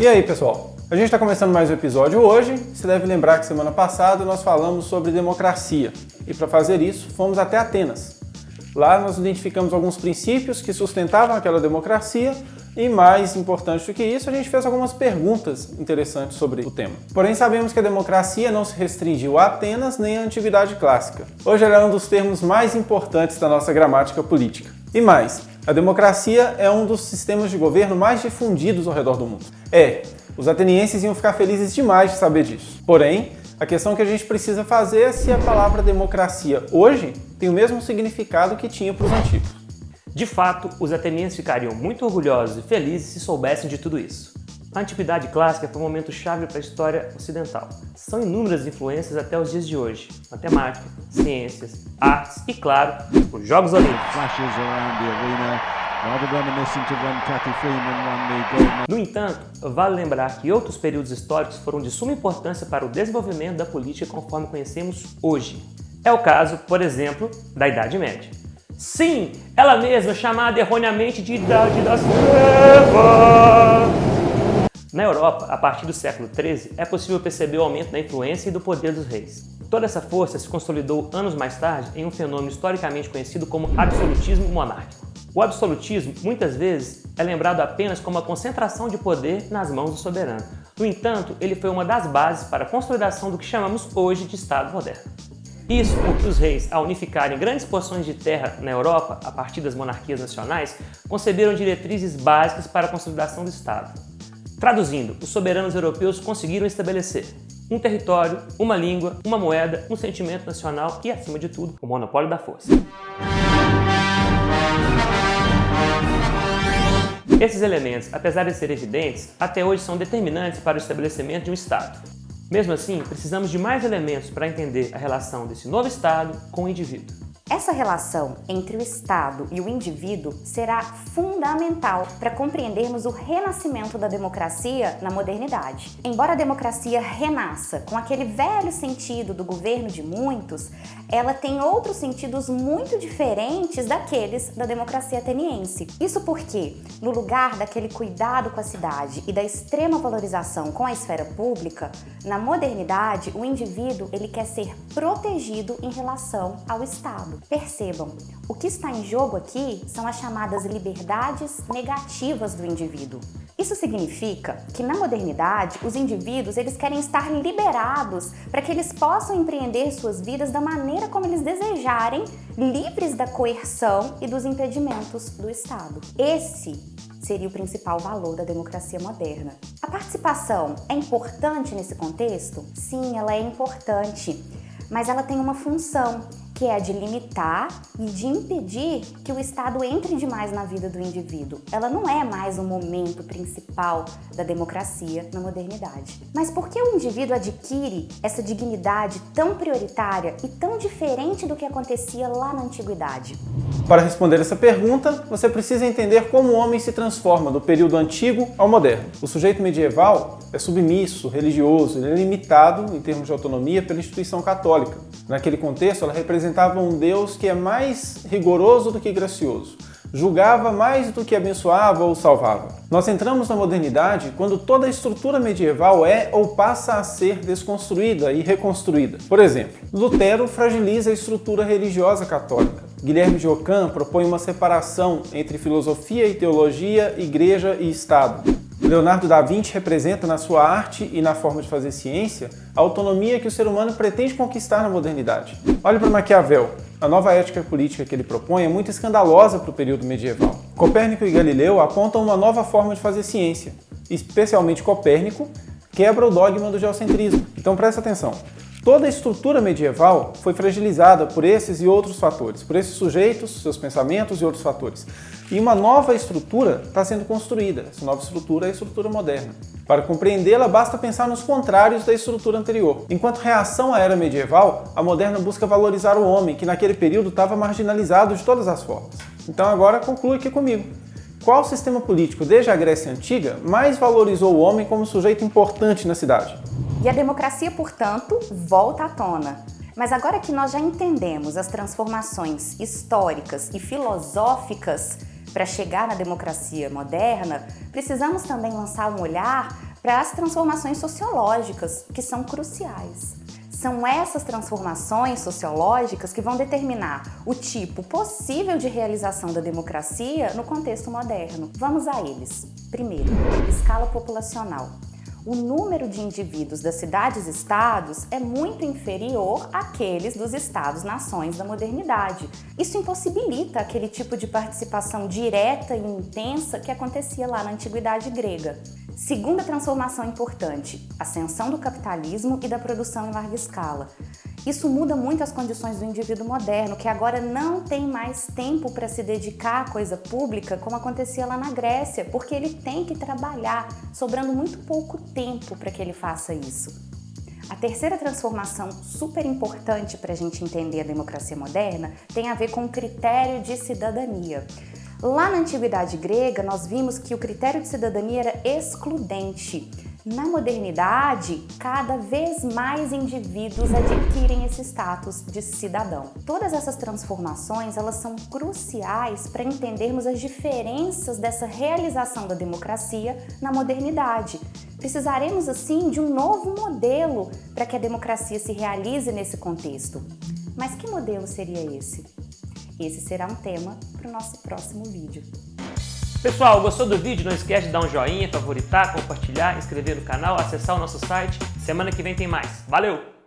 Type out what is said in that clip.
E aí, pessoal? A gente está começando mais um episódio hoje. Você deve lembrar que semana passada nós falamos sobre democracia. E para fazer isso, fomos até Atenas. Lá nós identificamos alguns princípios que sustentavam aquela democracia e, mais importante do que isso, a gente fez algumas perguntas interessantes sobre o tema. Porém, sabemos que a democracia não se restringiu a Atenas nem à Antiguidade Clássica. Hoje ela é um dos termos mais importantes da nossa gramática política. E mais, a democracia é um dos sistemas de governo mais difundidos ao redor do mundo. Os atenienses iam ficar felizes demais de saber disso. Porém, a questão que a gente precisa fazer é se a palavra democracia hoje tem o mesmo significado que tinha para os antigos. De fato, os atenienses ficariam muito orgulhosos e felizes se soubessem de tudo isso. A Antiguidade Clássica foi um momento chave para a história ocidental. São inúmeras influências até os dias de hoje. Matemática, ciências, artes e, claro, os Jogos Olímpicos. No entanto, vale lembrar que outros períodos históricos foram de suma importância para o desenvolvimento da política conforme conhecemos hoje. É o caso, por exemplo, da Idade Média. Sim, ela mesma, chamada erroneamente de Idade das Trevas. Na Europa, a partir do século XIII, é possível perceber o aumento da influência e do poder dos reis. Toda essa força se consolidou anos mais tarde em um fenômeno historicamente conhecido como absolutismo monárquico. O absolutismo, muitas vezes, é lembrado apenas como a concentração de poder nas mãos do soberano. No entanto, ele foi uma das bases para a consolidação do que chamamos hoje de Estado moderno. Isso porque os reis, ao unificarem grandes porções de terra na Europa, a partir das monarquias nacionais, conceberam diretrizes básicas para a consolidação do Estado. Traduzindo, os soberanos europeus conseguiram estabelecer um território, uma língua, uma moeda, um sentimento nacional e, acima de tudo, o monopólio da força. Esses elementos, apesar de serem evidentes, até hoje são determinantes para o estabelecimento de um Estado. Mesmo assim, precisamos de mais elementos para entender a relação desse novo Estado com o indivíduo. Essa relação entre o Estado e o indivíduo será fundamental para compreendermos o renascimento da democracia na modernidade. Embora a democracia renasça com aquele velho sentido do governo de muitos, ela tem outros sentidos muito diferentes daqueles da democracia ateniense. Isso porque, no lugar daquele cuidado com a cidade e da extrema valorização com a esfera pública, na modernidade o indivíduo ele quer ser protegido em relação ao Estado. Percebam, o que está em jogo aqui são as chamadas liberdades negativas do indivíduo. Isso significa que na modernidade os indivíduos eles querem estar liberados para que eles possam empreender suas vidas da maneira como eles desejarem, livres da coerção e dos impedimentos do Estado. Esse seria o principal valor da democracia moderna. A participação é importante nesse contexto? Sim, ela é importante, mas ela tem uma função, que é a de limitar e de impedir que o Estado entre demais na vida do indivíduo. Ela não é mais o momento principal da democracia na modernidade. Mas por que o indivíduo adquire essa dignidade tão prioritária e tão diferente do que acontecia lá na antiguidade? Para responder essa pergunta, você precisa entender como o homem se transforma do período antigo ao moderno. O sujeito medieval é submisso, religioso, ele é limitado em termos de autonomia pela instituição católica. Naquele contexto, ela representava um Deus que é mais rigoroso do que gracioso, julgava mais do que abençoava ou salvava. Nós entramos na modernidade quando toda a estrutura medieval é ou passa a ser desconstruída e reconstruída. Por exemplo, Lutero fragiliza a estrutura religiosa católica. Guilherme de Ockham propõe uma separação entre filosofia e teologia, igreja e Estado. Leonardo da Vinci representa na sua arte e na forma de fazer ciência a autonomia que o ser humano pretende conquistar na modernidade. Olhe para Maquiavel. A nova ética política que ele propõe é muito escandalosa para o período medieval. Copérnico e Galileu apontam uma nova forma de fazer ciência. Especialmente Copérnico quebra o dogma do geocentrismo. Então presta atenção. Toda a estrutura medieval foi fragilizada por esses e outros fatores, por esses sujeitos, seus pensamentos e outros fatores. E uma nova estrutura está sendo construída. Essa nova estrutura é a estrutura moderna. Para compreendê-la, basta pensar nos contrários da estrutura anterior. Enquanto reação à era medieval, a moderna busca valorizar o homem, que naquele período estava marginalizado de todas as formas. Então agora conclui aqui comigo. Qual sistema político, desde a Grécia Antiga, mais valorizou o homem como sujeito importante na cidade? E a democracia, portanto, volta à tona. Mas agora que nós já entendemos as transformações históricas e filosóficas para chegar na democracia moderna, precisamos também lançar um olhar para as transformações sociológicas, que são cruciais. São essas transformações sociológicas que vão determinar o tipo possível de realização da democracia no contexto moderno. Vamos a eles. Primeiro, escala populacional. O número de indivíduos das cidades-estados é muito inferior àqueles dos estados-nações da modernidade. Isso impossibilita aquele tipo de participação direta e intensa que acontecia lá na antiguidade grega. Segunda transformação importante, ascensão do capitalismo e da produção em larga escala. Isso muda muito as condições do indivíduo moderno, que agora não tem mais tempo para se dedicar à coisa pública como acontecia lá na Grécia, porque ele tem que trabalhar, sobrando muito pouco tempo para que ele faça isso. A terceira transformação super importante para a gente entender a democracia moderna tem a ver com o critério de cidadania. Lá na antiguidade grega, nós vimos que o critério de cidadania era excludente. Na modernidade, cada vez mais indivíduos adquirem esse status de cidadão. Todas essas transformações, elas são cruciais para entendermos as diferenças dessa realização da democracia na modernidade. Precisaremos, assim, de um novo modelo para que a democracia se realize nesse contexto. Mas que modelo seria esse? Esse será um tema para o nosso próximo vídeo. Pessoal, gostou do vídeo? Não esquece de dar um joinha, favoritar, compartilhar, inscrever no canal, acessar o nosso site. Semana que vem tem mais. Valeu!